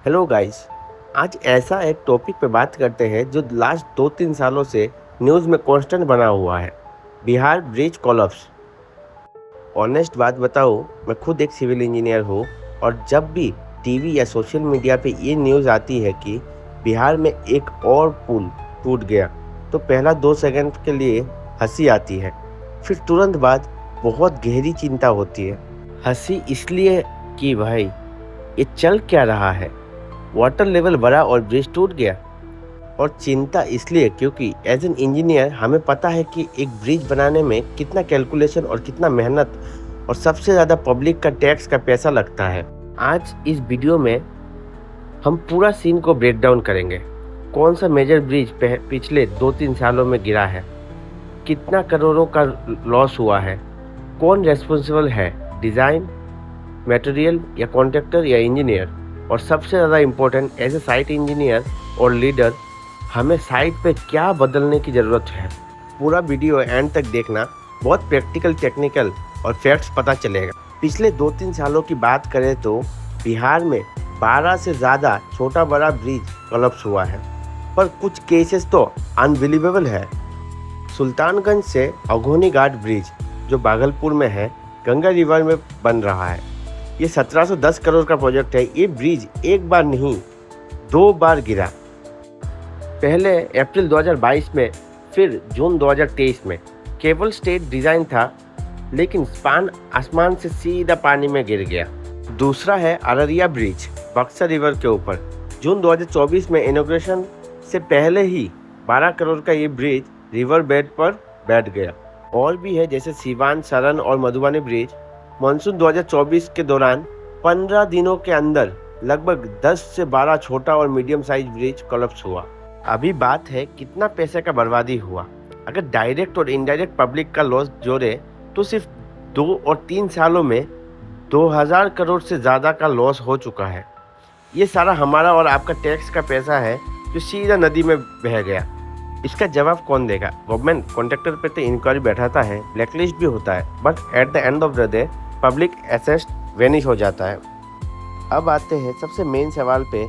Hello guys. आज ऐसा एक टॉपिक पे बात करते हैं जो लास्ट 2-3 सालों से न्यूज़ में कांस्टेंट बना हुआ है। Bihar bridge collapse. ऑनेस्ट बात बताऊँ, मैं खुद एक सिविल इंजीनियर हूँ और जब भी टीवी या सोशल मीडिया पे ये न्यूज़ आती है कि बिहार में एक और पुल टूट गया तो पहला 2 सेकंड के लिए हंसी आती है, फिर तुरंत बाद बहुत गहरी चिंता होती है। हंसी इसलिए कि भाई ये चल क्या रहा है, वाटर लेवल बढ़ा और ब्रिज टूट गया। और चिंता इसलिए क्योंकि एज एन इंजीनियर हमें पता है कि एक ब्रिज बनाने में कितना कैलकुलेशन और कितना मेहनत और सबसे ज़्यादा पब्लिक का टैक्स का पैसा लगता है। आज इस वीडियो में हम पूरा सीन को ब्रेक डाउन करेंगे। कौन सा मेजर ब्रिज पिछले 2-3 सालों में गिरा है, कितना करोड़ों का लॉस हुआ है, कौन रेस्पॉन्सिबल है, डिज़ाइन, मटेरियल या कॉन्ट्रैक्टर या इंजीनियर, और सबसे ज़्यादा important as a site engineer और लीडर हमें साइट पे क्या बदलने की ज़रूरत है। पूरा वीडियो एंड तक देखना, बहुत प्रैक्टिकल, टेक्निकल और फैक्ट्स पता चलेगा। पिछले 2-3 सालों की बात करें तो बिहार में 12 से ज़्यादा छोटा बड़ा ब्रिज कोलैप्स हुआ है, पर कुछ केसेस तो अनबिलीवेबल है। सुल्तानगंज से अघोनी घाट ब्रिज जो भागलपुर में है, गंगा रिवर में बन रहा है। ये 1710 करोड़ का प्रोजेक्ट है। ये ब्रिज एक बार नहीं 2 बार गिरा, पहले अप्रैल 2022 में, फिर जून 2023 में। केवल स्टेट डिज़ाइन था लेकिन स्पान आसमान से सीधा पानी में गिर गया। दूसरा है अररिया ब्रिज बक्सर रिवर के ऊपर। जून 2024 में इनॉग्रेशन से पहले ही 12 करोड़ का ये ब्रिज रिवर बेड पर बैठ गया। और भी है जैसे सिवान, सरन और मधुबनी ब्रिज। मानसून 2024 के दौरान 15 दिनों के अंदर लगभग 10 से 12 छोटा और मीडियम साइज ब्रिज कोलैप्स हुआ। अभी बात है कितना पैसे का बर्बादी हुआ। अगर डायरेक्ट और इनडायरेक्ट पब्लिक का लॉस जोड़े तो सिर्फ 2 और 3 सालों में 2000 करोड़ से ज़्यादा का लॉस हो चुका है। ये सारा हमारा और आपका टैक्स का पैसा है जो सीधा नदी में बह गया। इसका जवाब कौन देगा? गवर्नमेंट कॉन्ट्रैक्टर पे तो इंक्वायरी बैठाता है, ब्लैकलिस्ट भी होता है, but at the end of the day public asset vanish हो जाता है। अब आते हैं सबसे मेन सवाल पे,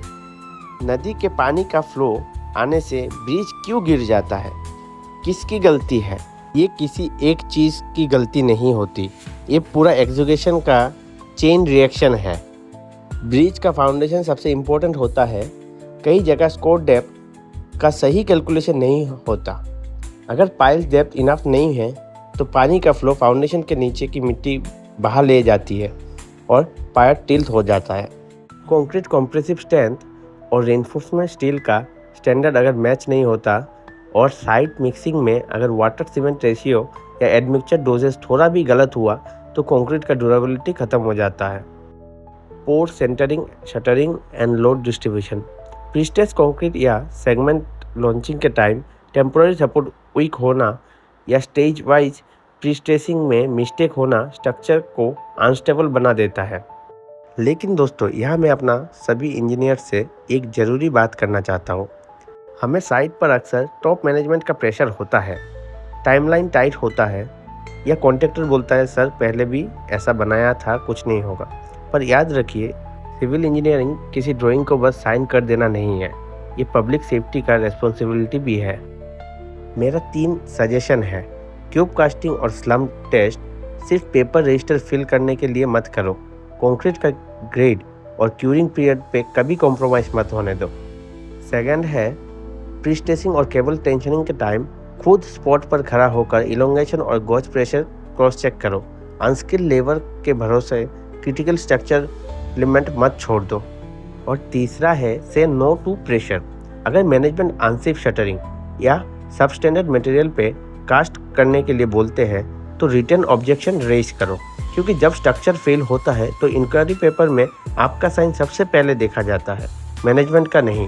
नदी के पानी का फ्लो आने से ब्रिज क्यों गिर जाता है, किसकी गलती है? ये किसी एक चीज़ की गलती नहीं होती, ये पूरा एग्जीक्यूशन का चेन रिएक्शन है। ब्रिज का फाउंडेशन सबसे इम्पोर्टेंट होता है। कई जगह स्कोर डेप्थ का सही कैलकुलेशन नहीं होता। अगर पाइल डेप्थ इनफ नहीं है तो पानी का फ्लो फाउंडेशन के नीचे की मिट्टी बहा ले जाती है और पायर टिल्ट हो जाता है। कंक्रीट कॉम्प्रेसिव स्ट्रेंथ और रेनफोर्समेंट स्टील का स्टैंडर्ड अगर मैच नहीं होता और साइट मिक्सिंग में अगर वाटर सीमेंट रेशियो या एडमिक्सचर डोजेस थोड़ा भी गलत हुआ तो कंक्रीट का ड्यूरेबिलिटी ख़त्म हो जाता है। Pour centering, shuttering and load distribution. Prestress concrete या सेगमेंट लॉन्चिंग के टाइम टेम्पोररी सपोर्ट वीक होना या स्टेज वाइज प्रीस्ट्रेसिंग में मिस्टेक होना स्ट्रक्चर को अनस्टेबल बना देता है। लेकिन दोस्तों, यहाँ मैं अपना सभी इंजीनियर से एक ज़रूरी बात करना चाहता हूँ। हमें साइट पर अक्सर टॉप मैनेजमेंट का प्रेशर होता है, टाइमलाइन टाइट होता है, या कॉन्ट्रैक्टर बोलता है सर पहले भी ऐसा बनाया था, कुछ नहीं होगा। पर याद रखिए, सिविल इंजीनियरिंग किसी ड्राइंग को बस साइन कर देना नहीं है, ये पब्लिक सेफ्टी का रिस्पॉन्सिबिलिटी भी है। मेरा 3 सजेशन है। क्यूब कास्टिंग और स्लम टेस्ट सिर्फ पेपर रजिस्टर फिल करने के लिए मत करो। कंक्रीट का ग्रेड और क्यूरिंग पीरियड पे कभी कॉम्प्रोमाइज़ मत होने दो। सेकंड है, प्रीस्ट्रेसिंग और केबल टेंशनिंग के टाइम खुद स्पॉट पर खड़ा होकर इलोंगेशन और गोज प्रेशर क्रॉस चेक करो। अनस्किल लेबर के भरोसे क्रिटिकल स्ट्रक्चर एलिमेंट मत छोड़ दो। और तीसरा है, से नो टू प्रेशर। अगर मैनेजमेंट अनसेफ शटरिंग या सबस्टैंडर्ड मटेरियल पे कास्ट करने के लिए बोलते हैं तो रिटर्न ऑब्जेक्शन रेज करो, क्योंकि जब स्ट्रक्चर फेल होता है तो इंक्वायरी पेपर में आपका साइन सबसे पहले देखा जाता है, मैनेजमेंट का नहीं।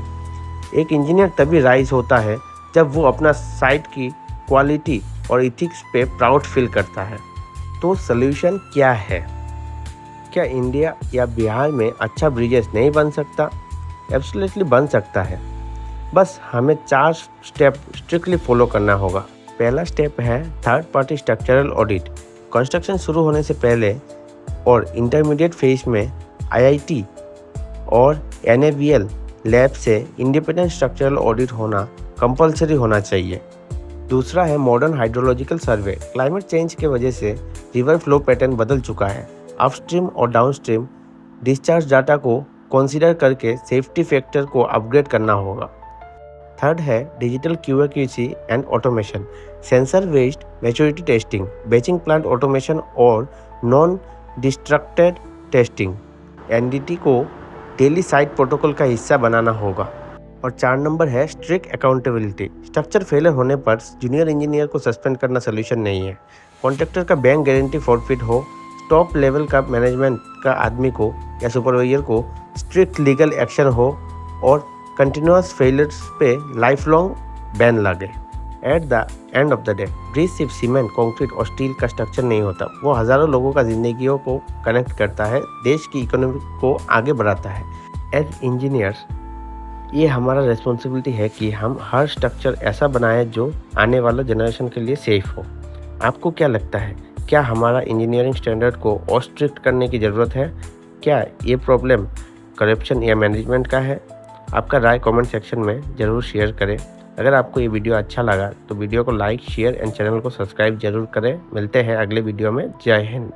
एक इंजीनियर तभी राइज होता है जब वो अपना साइट की क्वालिटी और इथिक्स पे प्राउड फील करता है। तो सॉल्यूशन क्या है? क्या इंडिया या बिहार में अच्छा ब्रिजेस नहीं बन सकता? एब्सोल्युटली बन सकता है, बस हमें 4 स्टेप स्ट्रिक्टली फॉलो करना होगा। पहला स्टेप है third party structural audit. Construction शुरू होने से पहले और इंटरमीडिएट फेज में आईआईटी और NABL लैब से इंडिपेंडेंट स्ट्रक्चरल ऑडिट होना कंपलसरी होना चाहिए। दूसरा है मॉडर्न हाइड्रोलॉजिकल सर्वे। क्लाइमेट चेंज के वजह से रिवर फ्लो पैटर्न बदल चुका है। अपस्ट्रीम और डाउनस्ट्रीम डिस्चार्ज डाटा को कंसीडर करके सेफ्टी फैक्टर को अपग्रेड करना होगा। थर्ड है digital QA/QC and automation, sensor based maturity testing, batching plant automation और नॉन डिस्ट्रक्टेड टेस्टिंग। NDT को डेली साइट प्रोटोकॉल का हिस्सा बनाना होगा। और 4 नंबर है स्ट्रिक्ट अकाउंटेबिलिटी। स्ट्रक्चर फेलियर होने पर जूनियर इंजीनियर को सस्पेंड करना सोल्यूशन नहीं है। कॉन्ट्रैक्टर का बैंक गारंटी फॉरफिट हो, टॉप लेवल का मैनेजमेंट का आदमी को या सुपरवाइजर को स्ट्रिक्ट लीगल एक्शन हो और कंटिन्यूस फेलियर्स पे लाइफ लॉन्ग बैन लगे। At the end of the day bridge सिर्फ सीमेंट, कंक्रीट और स्टील का स्ट्रक्चर नहीं होता, वो हज़ारों लोगों का जिंदगियों को कनेक्ट करता है, देश की इकोनॉमी को आगे बढ़ाता है। एज इंजीनियर्स ये हमारा रिस्पॉन्सिबिलिटी है कि हम हर स्ट्रक्चर ऐसा बनाएं जो आने वाला जनरेशन के लिए सेफ हो। आपको क्या लगता है, क्या हमारा इंजीनियरिंग स्टैंडर्ड को और स्ट्रिक्ट करने की ज़रूरत है? क्या ये प्रॉब्लम करप्शन या मैनेजमेंट का है? आपका राय कमेंट सेक्शन में ज़रूर शेयर करें। अगर आपको ये वीडियो अच्छा लगा तो वीडियो को लाइक, शेयर एंड चैनल को सब्सक्राइब जरूर करें। मिलते हैं अगले वीडियो में। जय हिंद।